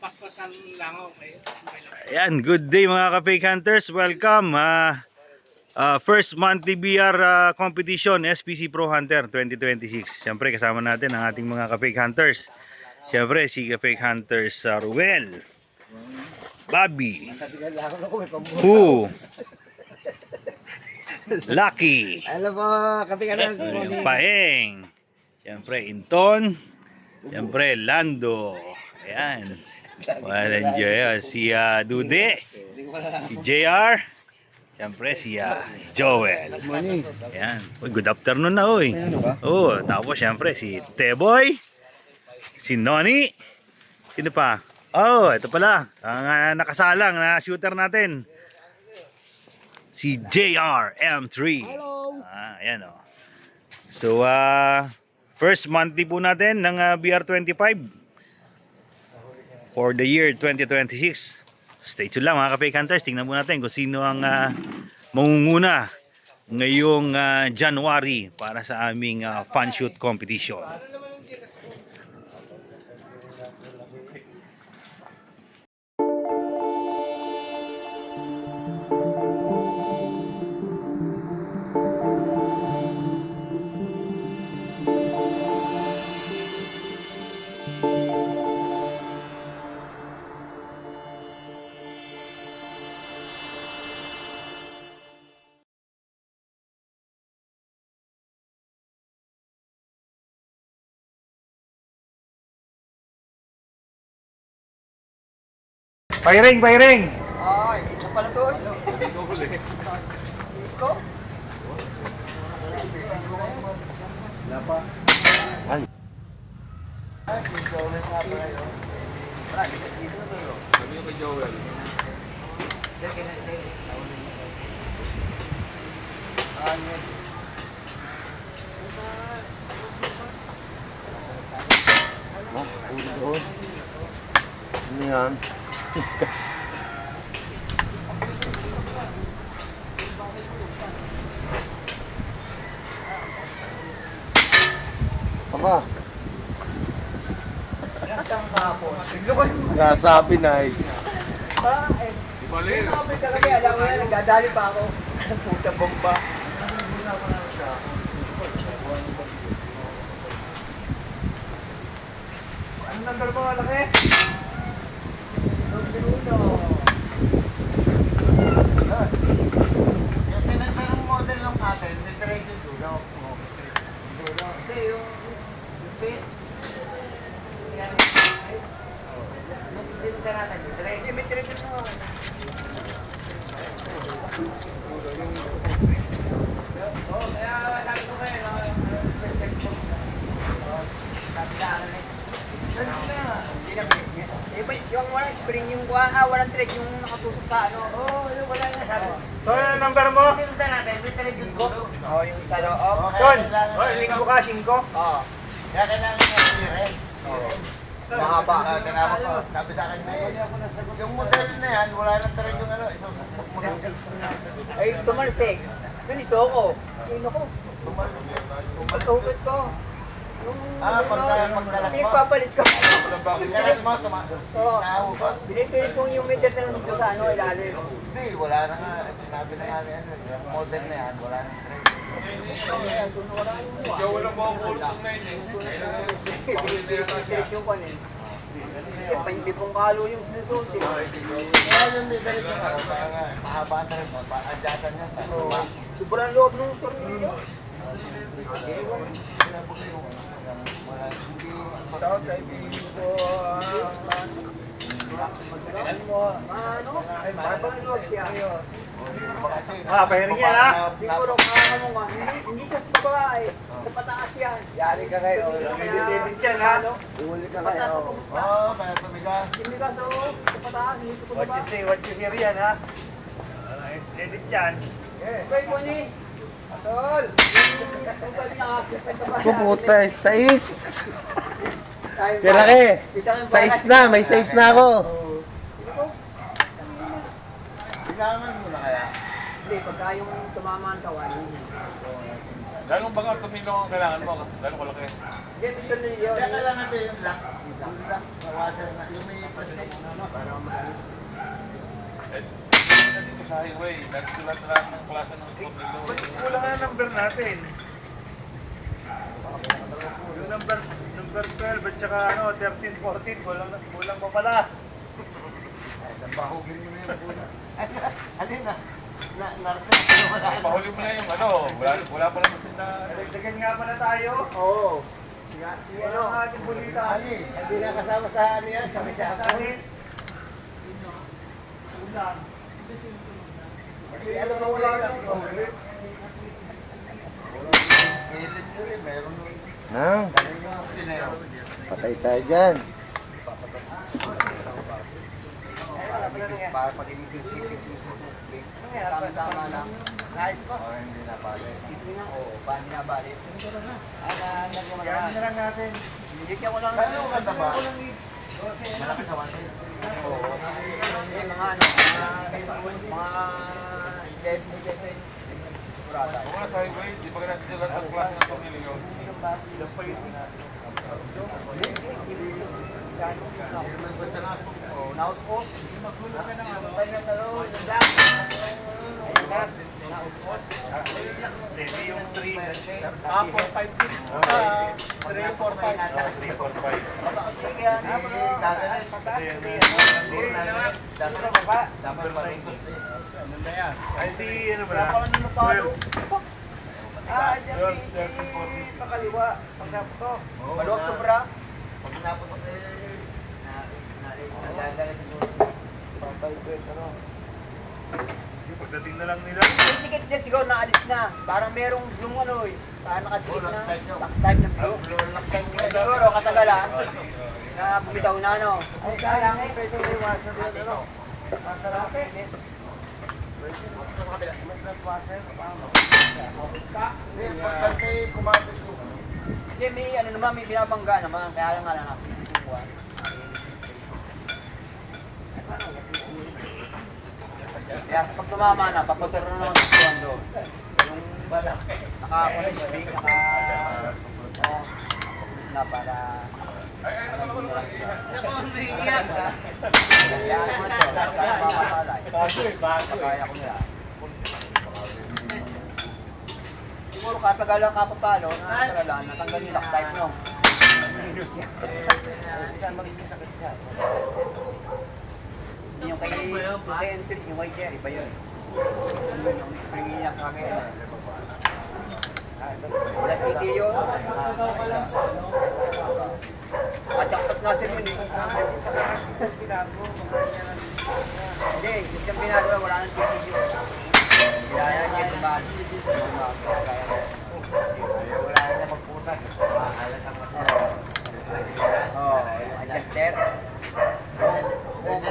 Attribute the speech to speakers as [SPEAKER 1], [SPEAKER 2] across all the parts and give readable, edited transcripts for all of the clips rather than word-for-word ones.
[SPEAKER 1] paspasan lang ako.
[SPEAKER 2] Ayan, good day mga ka-fake hunters. Welcome. First monthly BR competition, SPC Pro Hunter 2026. Siyempre kasama natin ang ating mga ka-fake hunters. Siyempre si ka-fake hunters Ruel, Bobby, Who, Lucky,
[SPEAKER 3] Alam po, kapag
[SPEAKER 2] Paeng, siyempre Inton, siyempre Lando. Ayan. Walang Joy. Si Dude, si JR, siyempre si Joel. Ayan. Uy, good afternoon na uy. Oh, tapos siyempre si Teboy, si Noni, sino pa? Oh, ito pala, ang nakasalang na shooter natin. Si JR M3. Ayan oh. So, first monthly po natin ng BR25 for the year 2026. Stay tuned lang mga ka-fake hunters. Tingnan po natin kung sino ang mangunguna ngayong January para sa aming fun shoot competition. Firing, firing!
[SPEAKER 3] Ay, isa pala to.
[SPEAKER 4] Ano yan? Aba, nasabi na eh.
[SPEAKER 3] Sabi talaga, alam mo yan, nagdadali pa ako. Puta bomba. Ano number mo, laki?
[SPEAKER 4] Yung sinasarang model ng atin, may diretso dulo.
[SPEAKER 3] Hindi, yung fit. Yan. Yung ka natin, yung may diretso mo. Oo, kaya sabi ko kayo, sabi na ano eh. Hindi na, yung walang spring, yung walang thread, yung nakatusok sa ano. Oo, yung wala na sabi.
[SPEAKER 2] So, ano number mo?
[SPEAKER 4] Sinunta natin, may diretso dulo.
[SPEAKER 3] Oo, yung ano, oo.
[SPEAKER 2] Ton! Linggo ka, 5?
[SPEAKER 3] Oo.
[SPEAKER 4] Kaya kailangan niya i-rest.
[SPEAKER 3] Mahaba.
[SPEAKER 4] Tinawag ko, sabi sa akin, yung model na yan, wala nang diretso ano, isusok mo lang.
[SPEAKER 3] Ay, tumalsik. Ganito ako. Sino ko? Pagkahupit ko.
[SPEAKER 4] Pagdalas mo.
[SPEAKER 3] Pinagpapalit ko.
[SPEAKER 4] Pagdalas mo,
[SPEAKER 3] Oo.
[SPEAKER 4] nahawo ka.
[SPEAKER 3] Binipilit kong yung meter na nandito sa ano, ilalim.
[SPEAKER 4] Hindi, wala na nga. Sinabi na nga ano, yung model na yan, wala nang diretso.
[SPEAKER 3] Yung kanin. Hindi pong kalo yung sinusulti.
[SPEAKER 4] Kaya yung may diretso nga, mahaba na rin mo, adjatan yan.
[SPEAKER 3] Sobrang loob nung tornilyo. Ano? Parang loob siya.
[SPEAKER 2] Firing yan ha?
[SPEAKER 3] Siguro kakamo nga. Hindi siya sa babae. Sa pataas yan.
[SPEAKER 4] Yari ka kayo.
[SPEAKER 2] Dididid yan ha?
[SPEAKER 4] Uli ka kayo. Oo, kaya tumigas.
[SPEAKER 3] Hindi ka sa pataas. Hindi sa
[SPEAKER 2] What
[SPEAKER 3] baba.
[SPEAKER 2] you say, what you hear yan ha? Edit yan.
[SPEAKER 3] Wait mo ni. Tol!
[SPEAKER 4] Puputa, 6. Kalaki. 6 na, may 6 na ako. Bilangan mo na kaya?
[SPEAKER 3] Hindi, pagka yung tumama ang kawan.
[SPEAKER 5] Gano'ng baga tumilong ang kailangan mo? Gano'ng kalaki?
[SPEAKER 3] Hindi, ito na yun.
[SPEAKER 4] Kaya kailangan ito yung lock. Yung lock, water na. Yung may plastic.
[SPEAKER 5] Dito sa highway, nagsulat na lang ng klase ng tornilyo.
[SPEAKER 2] Kulang na number natin. Yung number 12 at saka 13, 14, kulang pa pala.
[SPEAKER 4] Alin na?
[SPEAKER 5] Pahuli mo na yung wala pa naman na...
[SPEAKER 2] Dagdagan nga pala tayo.
[SPEAKER 4] Oo.
[SPEAKER 2] Ano ang ating bulita?
[SPEAKER 4] Hindi na kasama sa ano yan, sa
[SPEAKER 2] Kulang.
[SPEAKER 4] Alam mo wala lang. Nang, patay tayo dyan. Para pag tama na. Nice ko. Hindi na balik. Oo, paano na balik?
[SPEAKER 2] Yan na lang natin.
[SPEAKER 3] Bigyan ko lang.
[SPEAKER 4] Kaya mo ganda ba? Malaki sa one. Oo.
[SPEAKER 3] Mga dead. Kurada.
[SPEAKER 5] Kung nga sa highway, di ba ka nagsulat ng klase ng tornilyo?
[SPEAKER 3] Naut po.
[SPEAKER 2] Hindi yung 3.
[SPEAKER 3] 345.
[SPEAKER 2] Ay, di, ano ba? 12.
[SPEAKER 4] Pakaliwa. Pagdapo to.
[SPEAKER 3] Maluwag sobra.
[SPEAKER 4] Pag napunta nagagalit siguro.
[SPEAKER 2] Pagdating na lang nila.
[SPEAKER 3] Yung ticket niya siguro naalis na. Parang merong yung parang nakadikit na. Type ng blue. Siguro katagalan. Na bumitaw na
[SPEAKER 4] Ay, kaya nga, pwede mo iwasan yun, ano? Masarap, inis. Hindi, importante kumapit ko.
[SPEAKER 3] Hindi, may naman, may binabangga naman. Kaya lang nga lang natin. Kaya pag tumama na, papunta na naman sa tuwan doon. Yung naka-speak, na para... Kaya ano mo ito, kaya mamamalay. Kaya ko niya. Siguro katagalan ka pa palo, katagalan, natanggal yung lock type no. Yung kay entry, yung white chair, iba yun. Yung spring niya kagaya. Wala titi yun. Kachakpat nga sir yun eh. Hindi, yung binagawa, wala nang titi yun. Kaya niya yung bali.
[SPEAKER 4] Wala na magputas. Maahalan ang masarap.
[SPEAKER 3] Oo, adjuster.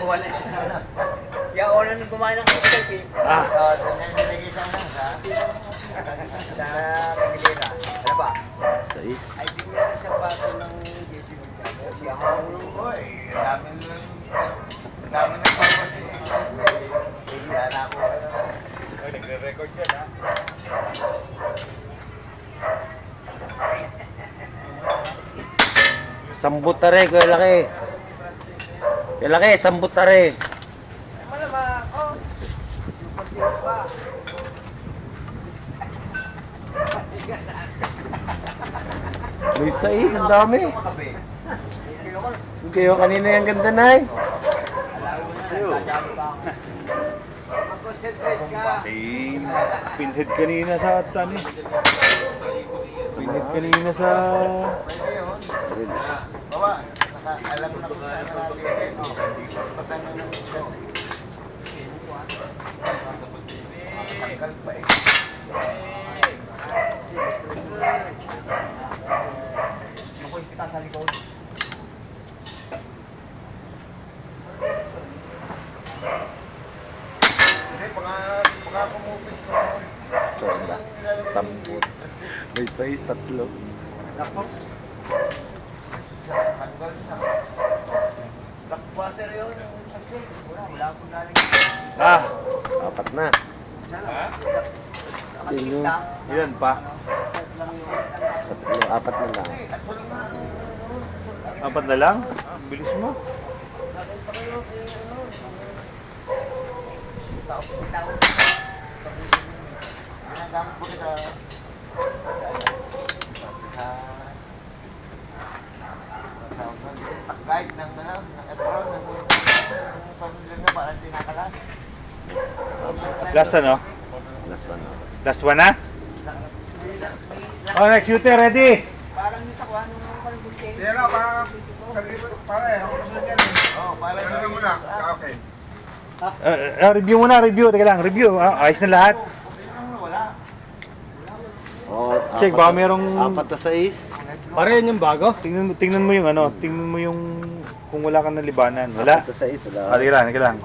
[SPEAKER 3] Wala. Kaya una nung kumain ng hotel eh.
[SPEAKER 4] Doon na nilagay sa ano, sa
[SPEAKER 3] Pagilira. Ano ba?
[SPEAKER 4] Sais.
[SPEAKER 3] Ay, di ko yan sa bato ng JCB. Siya ako.
[SPEAKER 4] Oy, dami ng purpose eh. Wala na ako.
[SPEAKER 5] Ay, nagre-record yan ha.
[SPEAKER 4] Sambutare, kuya laki. Kuya laki, sambutare.
[SPEAKER 3] Malamang, oh.
[SPEAKER 4] May sais, ang dami. Kayo kanina yung ganda na eh.
[SPEAKER 2] Eh, pinhead kanina sa atan eh. Pinhead kanina sa...
[SPEAKER 4] Bawa, alam na kung saan natin. Patanong ng isa. Tanggal pa eh.
[SPEAKER 3] Makoy kita sa likod.
[SPEAKER 4] Hindi, baka kumupis ko.
[SPEAKER 2] Sambut. May size 3.
[SPEAKER 4] Nako. Tanggal na. Blackwater yun.
[SPEAKER 3] Wala akong galing.
[SPEAKER 2] Ah,
[SPEAKER 4] Apat na.
[SPEAKER 2] yun. Ilan pa?
[SPEAKER 4] Tatlo, apat na lang.
[SPEAKER 2] 4 na lang? Bilis mo.
[SPEAKER 4] Ginagamit ko kita. Stock guide ng Efron, ng pamilya na parang sinakalas.
[SPEAKER 2] Last ano? Last one na? Oh, next shooter, ready?
[SPEAKER 3] Parang yung sakwa nung parang bunting.
[SPEAKER 1] Pero pare, ako naman yan eh.
[SPEAKER 4] Oh, parang
[SPEAKER 1] Ano mo lang? Okay.
[SPEAKER 2] Review muna, review. Teka lang, review. Ayos na lahat.
[SPEAKER 4] wala. Oh,
[SPEAKER 2] Check, baka merong...
[SPEAKER 4] 4-6.
[SPEAKER 5] Pare yan yung bago?
[SPEAKER 2] Tingnan mo yung ano, tingnan mo yung kung wala kang nalibanan. Wala.
[SPEAKER 4] 4-6, wala.
[SPEAKER 2] Teka lang, teka lang.